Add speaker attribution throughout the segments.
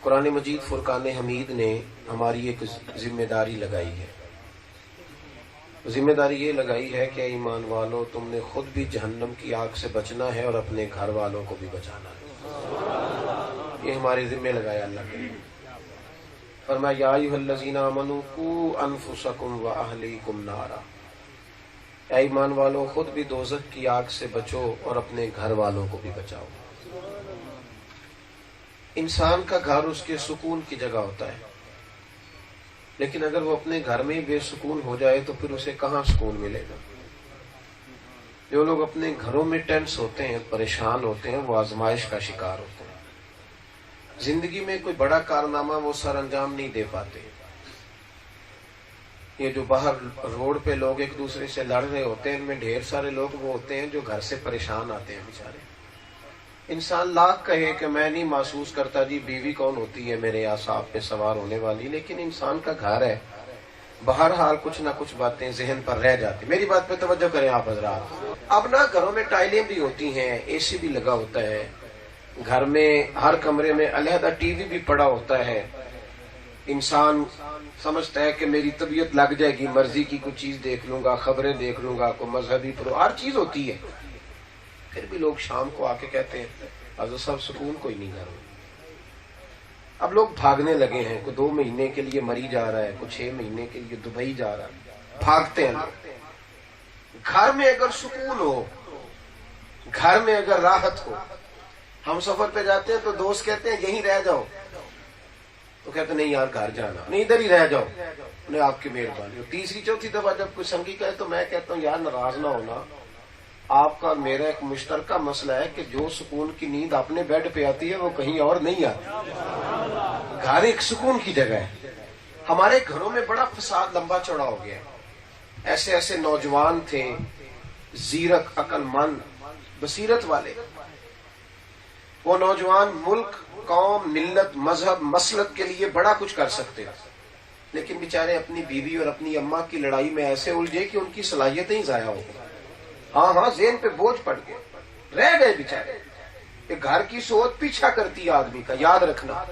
Speaker 1: قرآن مجید فرقان حمید نے ہماری ایک ذمہ داری لگائی ہے. ذمہ داری یہ لگائی ہے کہ ایمان والو تم نے خود بھی جہنم کی آگ سے بچنا ہے اور اپنے گھر والوں کو بھی بچانا ہے. یہ ہمارے ذمہ لگایا اللہ نے. فرمایا یا ایھا الذین آمنوا قوا انفسکم واہلیکم نارا، اے ایمان والو خود بھی دوزخ کی آگ سے بچو اور اپنے گھر والوں کو بھی بچاؤ. انسان کا گھر اس کے سکون کی جگہ ہوتا ہے، لیکن اگر وہ اپنے گھر میں ہی بے سکون ہو جائے تو پھر اسے کہاں سکون ملے گا؟ جو لوگ اپنے گھروں میں ٹینس ہوتے ہیں، پریشان ہوتے ہیں، وہ آزمائش کا شکار ہوتے ہیں. زندگی میں کوئی بڑا کارنامہ وہ سر انجام نہیں دے پاتے. یہ جو باہر روڈ پہ لوگ ایک دوسرے سے لڑ رہے ہوتے ہیں، ان میں ڈھیر سارے لوگ وہ ہوتے ہیں جو گھر سے پریشان آتے ہیں بیچارے. انسان لاکھ کہے کہ میں نہیں محسوس کرتا جی بیوی کون ہوتی ہے میرے اعصاب پہ سوار ہونے والی، لیکن انسان کا گھر ہے، بہرحال کچھ نہ کچھ باتیں ذہن پر رہ جاتی. میری بات پہ توجہ کریں آپ حضرات. اب نا گھروں میں ٹائلیں بھی ہوتی ہیں، اے سی بھی لگا ہوتا ہے، گھر میں ہر کمرے میں علیحدہ ٹی وی بھی پڑا ہوتا ہے. انسان سمجھتا ہے کہ میری طبیعت لگ جائے گی، مرضی کی کوئی چیز دیکھ لوں گا، خبریں دیکھ لوں گا، کوئی مذہبی ہر چیز ہوتی ہے. پھر بھی لوگ شام کو آ کے کہتے ہیں حضرت صاحب سکون کوئی نہیں گھر میں. اب لوگ بھاگنے لگے ہیں، کوئی 2 مہینے کے لیے مری جا رہا ہے، کوئی 6 مہینے کے لیے دبئی جا رہا ہے، بھاگتے ہیں لوگ. گھر میں اگر سکون ہو، گھر میں اگر راحت ہو. ہم سفر پہ جاتے ہیں تو دوست کہتے ہیں یہیں رہ جاؤ، تو کہتے ہیں نہیں یار گھر جانا نہیں، ادھر ہی رہ جاؤ، نہیں آپ کی مہربانی. تیسری چوتھی دفعہ جب کوئی سنگی کہے تو میں کہتا ہوں یار ناراض نہ ہونا، آپ کا اور میرا ایک مشترکہ مسئلہ ہے کہ جو سکون کی نیند اپنے بیڈ پہ آتی ہے وہ کہیں اور نہیں آتی. گھر ایک سکون کی جگہ ہے. ہمارے گھروں میں بڑا فساد لمبا چوڑا ہو گیا. ایسے ایسے نوجوان تھے، زیرک، عقل مند، بصیرت والے. وہ نوجوان ملک، قوم، ملت، مذہب، مسلک کے لیے بڑا کچھ کر سکتے، لیکن بیچارے اپنی بیوی اور اپنی اماں کی لڑائی میں ایسے الجھے کہ ان کی صلاحیتیں ہی ضائع ہو گئی. ہاں ذہن پہ بوجھ پڑ گئے، رہ گئے بیچارے. کہ گھر کی سوچ پیچھا کرتی ہے آدمی کا. یاد رکھنا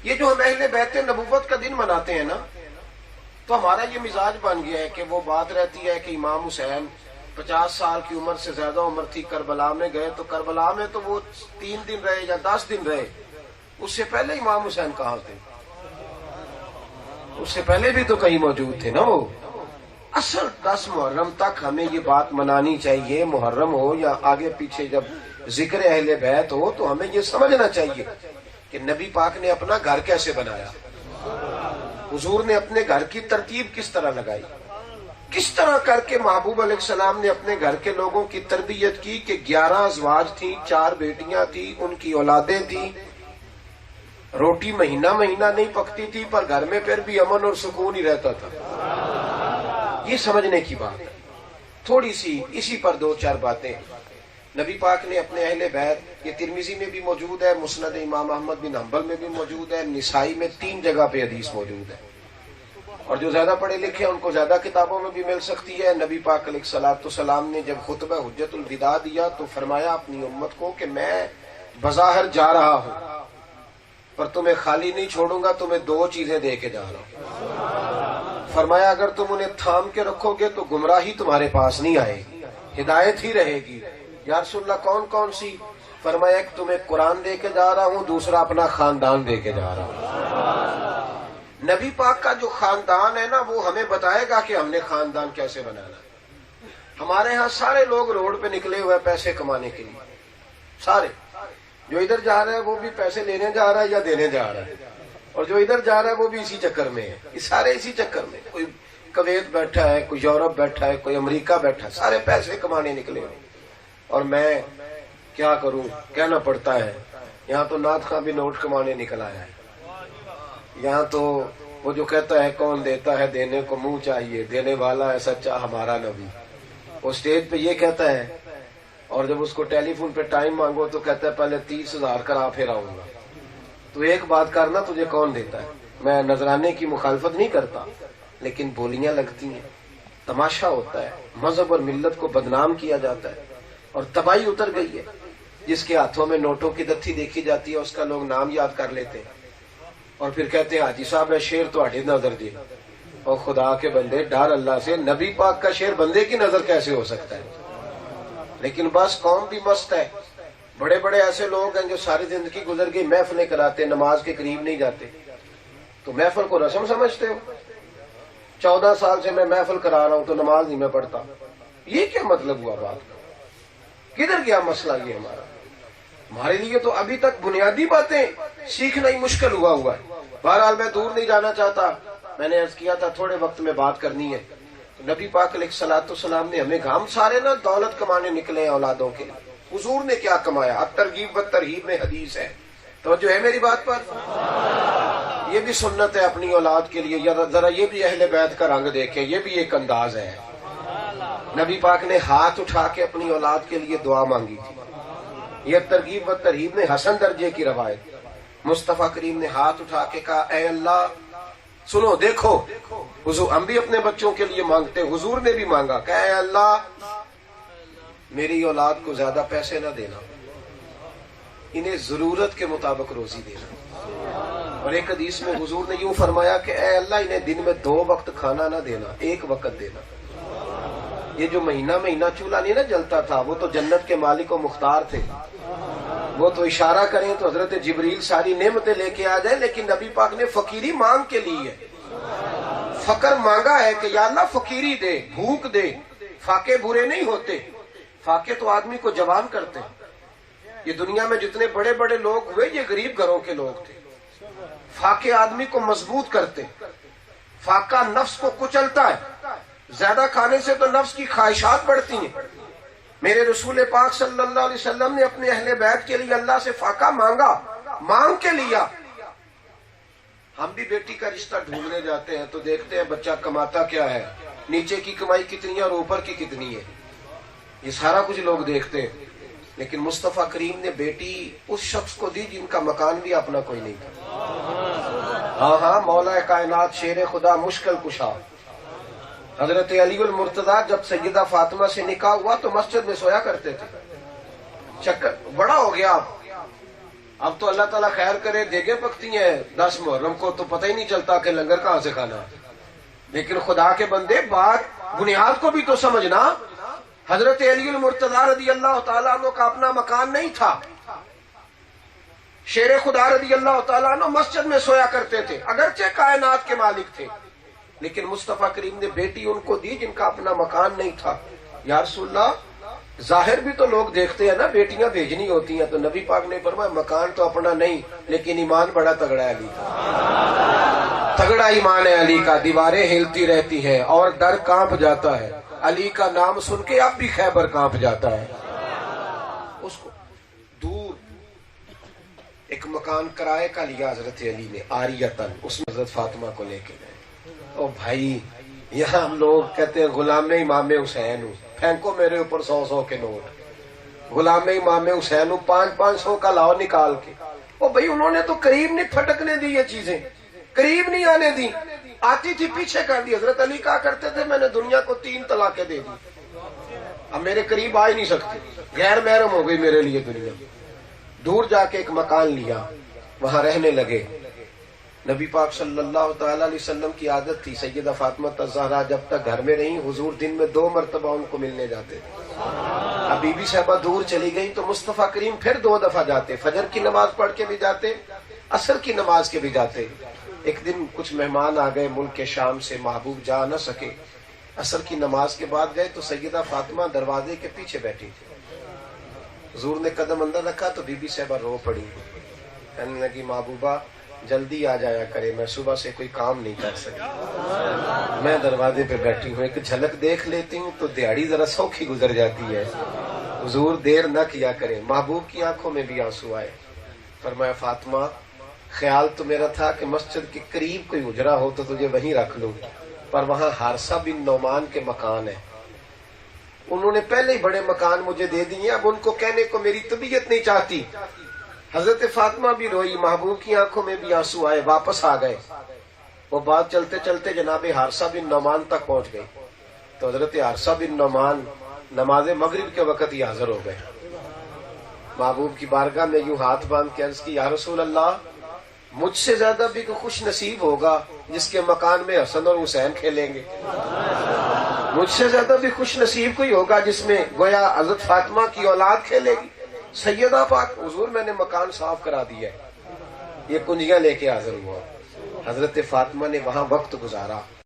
Speaker 1: یہ جو ہم اہل بیت نبوت کا دن مناتے ہیں نا، تو ہمارا یہ مزاج بن گیا ہے کہ وہ بات رہتی ہے کہ امام حسین 50 سال کی عمر سے زیادہ عمر تھی، کربلا میں گئے تو کربلا میں تو وہ 3 دن رہے یا 10 دن رہے. اس سے پہلے امام حسین کہاں تھے؟ اس سے پہلے بھی تو کہیں موجود تھے نا. وہ اصل 10 محرم تک ہمیں یہ بات منانی چاہیے، محرم ہو یا آگے پیچھے جب ذکر اہل بیت ہو تو ہمیں یہ سمجھنا چاہیے کہ نبی پاک نے اپنا گھر کیسے بنایا، حضور نے اپنے گھر کی ترتیب کس طرح لگائی، کس طرح کر کے محبوب علیہ السلام نے اپنے گھر کے لوگوں کی تربیت کی. کہ 11 ازواج تھیں، 4 بیٹیاں تھیں، ان کی اولادیں تھیں. روٹی مہینہ مہینہ نہیں پکتی تھی پر گھر میں پھر بھی امن اور سکون ہی رہتا تھا. یہ سمجھنے کی بات ہے. تھوڑی سی اسی پر 2-4 باتیں. نبی پاک نے اپنے اہل بیت، یہ ترمذی میں بھی موجود ہے، مسند امام احمد بن حنبل میں بھی موجود ہے، نسائی میں 3 جگہ پہ حدیث موجود ہے. اور جو زیادہ پڑھے لکھے ہیں ان کو زیادہ کتابوں میں بھی مل سکتی ہے. نبی پاک علیہ الصلوۃ والسلام نے جب خطبہ حجت الوداع دیا تو فرمایا اپنی امت کو کہ میں بظاہر جا رہا ہوں پر تمہیں خالی نہیں چھوڑوں گا، تمہیں 2 چیزیں دے کے جا رہا ہوں. فرمایا اگر تم انہیں تھام کے رکھو گے تو گمراہی تمہارے پاس نہیں آئے گی، ہدایت ہی رہے گی. یا رسول اللہ کون کون سی؟ فرمایا ایک تمہیں قرآن دے کے جا رہا ہوں، دوسرا اپنا خاندان دے کے جا رہا ہوں. نبی پاک کا جو خاندان ہے نا وہ ہمیں بتائے گا کہ ہم نے خاندان کیسے بنانا. ہمارے ہاں سارے لوگ روڈ پہ نکلے ہوئے پیسے کمانے کے لیے. سارے جو ادھر جا رہا ہے وہ بھی پیسے لینے جا رہا ہے یا دینے جا رہا ہے، اور جو ادھر جا رہا ہے وہ بھی اسی چکر میں ہے. یہ سارے اسی چکر میں، کوئی کویت بیٹھا ہے، کوئی یورپ بیٹھا ہے، کوئی امریکہ بیٹھا ہے، سارے پیسے کمانے نکلے ہوئے. اور میں کیا کروں، کہنا پڑتا ہے یہاں تو نعت خواں بھی نوٹ کمانے نکل آیا ہے. یہاں تو وہ جو کہتا ہے کون دیتا ہے دینے کو منہ چاہیے، دینے والا ہے سچا ہمارا نبی، وہ اسٹیج پہ یہ کہتا ہے، اور جب اس کو ٹیلی فون پہ ٹائم مانگو تو کہتا ہے پہلے 30,000 کرا پھر آؤں گا. تو ایک بات کرنا، تجھے کون دیتا ہے؟ میں نذرانے کی مخالفت نہیں کرتا، لیکن بولیاں لگتی ہیں، تماشا ہوتا ہے، مذہب اور ملت کو بدنام کیا جاتا ہے، اور تباہی اتر گئی ہے. جس کے ہاتھوں میں نوٹوں کی دتھی دیکھی جاتی ہے اس کا لوگ نام یاد کر لیتے ہیں. اور پھر کہتے ہیں حاجی صاحب ہے شیر تو ہٹے نظر دے. اور خدا کے بندے ڈر اللہ سے, نبی پاک کا شیر بندے کی نظر کیسے ہو سکتا ہے؟ لیکن بس قوم بھی مست ہے. بڑے بڑے ایسے لوگ ہیں جو ساری زندگی گزر گئی محفلیں کراتے, نماز کے قریب نہیں جاتے. تو محفل کو رسم سمجھتے ہو؟ 14 سال سے میں محفل کرا رہا ہوں تو نماز نہیں میں پڑھتا. یہ کیا مطلب ہوا بات کا؟ کدھر گیا مسئلہ یہ ہمارا؟ ہمارے لیے تو ابھی تک بنیادی باتیں سیکھنا ہی مشکل ہوا ہے. بہرحال میں دور نہیں جانا چاہتا. میں نے عرض کیا تھا تھوڑے وقت میں بات کرنی ہے. نبی پاک علیہ الصلوۃ والسلام نے ہمیں, ہم سارے نا دولت کمانے نکلے ہیں اولادوں کے لیے. حضور نے کیا کمایا؟ اب ترغیب و ترہیب میں حدیث ہے. توجہ ہے میری بات پر؟ یہ بھی سنت ہے اپنی اولاد کے لیے. ذرا یہ بھی اہل بیت کا رنگ دیکھیں, یہ بھی ایک انداز ہے. نبی پاک نے ہاتھ اٹھا کے اپنی اولاد کے لیے دعا مانگی تھی. یہ ترغیب و ترہیب میں حسن درجے کی روایت. مصطفیٰ کریم نے ہاتھ اٹھا کے کہا اے اللہ, سنو دیکھو حضور, ہم بھی اپنے بچوں کے لیے مانگتے, حضور نے بھی مانگا کہ اے اللہ میری اولاد کو زیادہ پیسے نہ دینا, انہیں ضرورت کے مطابق روزی دینا. اور ایک حدیث میں حضور نے یوں فرمایا کہ اے اللہ انہیں دن میں 2 وقت کھانا نہ دینا, 1 وقت دینا. یہ جو مہینہ چولہا نہیں نہ جلتا تھا, وہ تو جنت کے مالک و مختار تھے. وہ تو اشارہ کریں تو حضرت جبریل ساری نعمتیں لے کے آ جائیں, لیکن نبی پاک نے فقیری مانگ کے لی ہے. فقر مانگا ہے کہ یا اللہ فقیری دے, بھوک دے. فاقے برے نہیں ہوتے, فاقے تو آدمی کو جوان کرتے ہیں. یہ دنیا میں جتنے بڑے بڑے لوگ ہوئے یہ غریب گھروں کے لوگ تھے. فاقے آدمی کو مضبوط کرتے. فاقہ نفس کو کچلتا ہے. زیادہ کھانے سے تو نفس کی خواہشات بڑھتی ہیں. میرے رسول پاک صلی اللہ علیہ وسلم نے اپنے اہل بیت کے لیے اللہ سے فاقہ مانگا, مانگ کے لیا. ہم بھی بیٹی کا رشتہ ڈھونڈنے جاتے ہیں تو دیکھتے ہیں بچہ کماتا کیا ہے, نیچے کی کمائی کتنی ہے اور اوپر کی کتنی ہے. یہ سارا کچھ لوگ دیکھتے ہیں. لیکن مصطفیٰ کریم نے بیٹی اس شخص کو دی جن کا مکان بھی اپنا کوئی نہیں تھا. ہاں مولا کائنات شیر خدا مشکل کشا حضرت علی المرتضیٰ جب سیدہ فاطمہ سے نکاح ہوا تو مسجد میں سویا کرتے تھے. چکر بڑا ہو گیا. اب تو اللہ تعالیٰ خیر کرے دیگیں پکتی ہیں 10 محرم کو تو پتہ ہی نہیں چلتا کہ لنگر کہاں سے کھانا. لیکن خدا کے بندے بات بنیاد کو بھی تو سمجھنا. حضرت علی المرتضیٰ رضی اللہ تعالیٰ عنہ کا اپنا مکان نہیں تھا. شیر خدا رضی اللہ تعالیٰ عنہ مسجد میں سویا کرتے تھے, اگرچہ کائنات کے مالک تھے. لیکن مصطفیٰ کریم نے بیٹی ان کو دی جن کا اپنا مکان نہیں تھا. یا رسول اللہ ظاہر بھی تو لوگ دیکھتے ہیں نا, بیٹیاں بھیجنی ہوتی ہیں. تو نبی پاک نے فرمایا مکان تو اپنا نہیں لیکن ایمان بڑا تگڑا ہے علی کا. تگڑا ایمان ہے علی کا. دیواریں ہلتی رہتی ہیں اور ڈر کانپ جاتا ہے. علی کا نام سن کے اب بھی خیبر کانپ جاتا ہے. اس کو دور ایک مکان کرائے کا لیا حضرت علی نے آریتن, اس میں حضرت فاطمہ کو لے کے گئے. او بھائی یہاں ہم لوگ کہتے ہیں غلام امام حسین ہوں, پھینکو میرے اوپر 100 کے نوٹ. غلام امام حسین ہوں, 500 کا لاؤ نکال کے. او بھائی انہوں نے تو قریب نہیں پھٹکنے دی, یہ چیزیں قریب نہیں آنے دی. آتی تھی پیچھے کر دی. حضرت علی کہا کرتے تھے میں نے دنیا کو 3 طلاقیں دے دی, اب میرے قریب آ ہی نہیں سکتی, غیر محرم ہو گئی میرے لیے دنیا. دور جا کے ایک مکان لیا, وہاں رہنے لگے. نبی پاک صلی اللہ تعالی علیہ وسلم کی عادت تھی, سیدہ فاطمہ الزہرا جب تک گھر میں رہیں حضور دن میں 2 مرتبہ ان کو ملنے جاتے تھے. اب بی بی صاحبہ دور چلی گئی تو مصطفیٰ کریم پھر 2 دفعہ جاتے, فجر کی نماز پڑھ کے بھی جاتے, عصر کی نماز کے بھی جاتے. ایک دن کچھ مہمان آ گئے ملک کے شام سے, محبوب جا نہ سکے. عصر کی نماز کے بعد گئے تو سیدہ فاطمہ دروازے کے پیچھے بیٹھی تھی. حضور نے قدم اندر رکھا تو بی بی صاحبہ رو پڑی, کہنے لگی محبوبہ جلدی آ جایا کرے, میں صبح سے کوئی کام نہیں کر سکی, میں دروازے پہ بیٹھی ہوں, ایک جھلک دیکھ لیتی ہوں تو دیہڑی ذرا سوکھی گزر جاتی ہے. حضور دیر نہ کیا کرے. محبوب کی آنکھوں میں بھی آنسو آئے. فرمایا فاطمہ خیال تو میرا تھا کہ مسجد کے قریب کوئی اجرا ہو تو تجھے وہیں رکھ لوں, پر وہاں حارثہ بن نعمان کے مکان ہے, انہوں نے پہلے ہی بڑے مکان مجھے دے دیے, اب ان کو کہنے کو میری طبیعت نہیں چاہتی. حضرت فاطمہ بھی روئی, محبوب کی آنکھوں میں بھی آنسو آئے, واپس آ گئے. وہ بات چلتے چلتے جناب حارثہ بن نعمان تک پہنچ گئی. تو حضرت حارثہ بن نعمان نماز مغرب کے وقت ہی حاضر ہو گئے. محبوب کی بارگاہ میں یوں ہاتھ باندھ کے عرض کی, یا رسول اللہ مجھ سے زیادہ بھی کوئی خوش نصیب ہوگا جس کے مکان میں حسن اور حسین کھیلیں گے. مجھ سے زیادہ بھی خوش نصیب کوئی ہوگا جس میں گویا حضرت فاطمہ کی اولاد کھیلے گی. سیدہ پاک حضور میں نے مکان صاف کرا دیا ہے, یہ کنجیاں لے کے حاضر ہوا. حضرت فاطمہ نے وہاں وقت گزارا.